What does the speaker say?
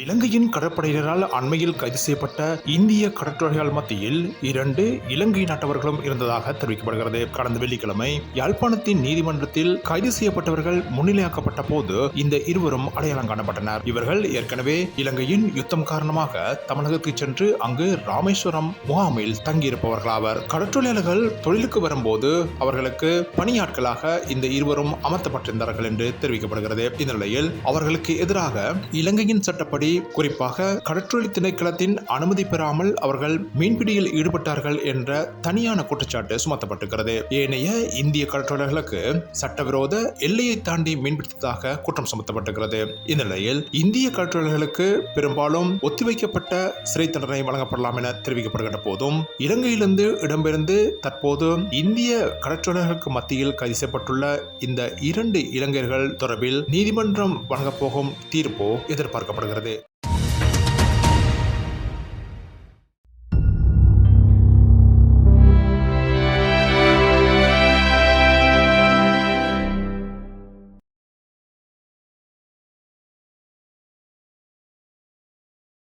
இலங்கையின் கடற்படையினரால் அண்மையில் கைது செய்யப்பட்ட இந்திய கடற்றொழிலாளர்கள் மத்தியில் 2 இலங்கை நாட்டவர்களும் இருந்ததாக தெரிவிக்கப்படுகிறது. கடந்த வெள்ளிக்கிழமை யாழ்ப்பாணத்தின் நீதிமன்றத்தில் கைது செய்யப்பட்டவர்கள் முன்னிலையாக்கப்பட்ட போது இந்த இருவரும் அடையாளம் காணப்பட்டனர். இவர்கள் ஏற்கனவே இலங்கையின் யுத்தம் காரணமாக தமிழகத்துக்கு சென்று அங்கு ராமேஸ்வரம் முகாமில் தங்கியிருப்பவர்களாவர். கடற்றொழிலாளர்கள் தொழிலுக்கு வரும்போது அவர்களுக்கு பணியாட்களாக இந்த இருவரும் அமர்த்தப்பட்டிருந்தார்கள் என்று தெரிவிக்கப்படுகிறது. இந்த நிலையில் அவர்களுக்கு எதிராக இலங்கையின் சட்டப்படி குறிப்பாக கடற்றொழில் திணைக்களத்தின் அனுமதி பெறாமல் அவர்கள் மீன்பிடியில் ஈடுபட்டார்கள் என்ற தனியான குற்றச்சாட்டு சுமத்தப்பட்டிருக்கிறது. ஏனைய இந்திய கடற்றொழிலாளர்களுக்கு சட்டவிரோத எல்லையை தாண்டி மீன்பிடித்ததாக குற்றம் சுமத்தப்பட்டிருக்கிறது. இந்த நிலையில் இந்திய கடற்றொழிலாளர்களுக்கு பெரும்பாலும் ஒத்திவைக்கப்பட்ட சிறை தண்டனை வழங்கப்படலாம் என தெரிவிக்கப்படுகின்ற போதும் இலங்கையிலிருந்து இடம்பெயர்ந்து தற்போது இந்திய கடற்றொழிலாளர்களுக்கு மத்தியில் கைது செய்யப்பட்டுள்ள இந்த 2 இலங்கையர்கள் தொடர்பில் நீதிமன்றம் வழங்கப் போகும் தீர்ப்பு எதிர்பார்க்கப்படுகிறது.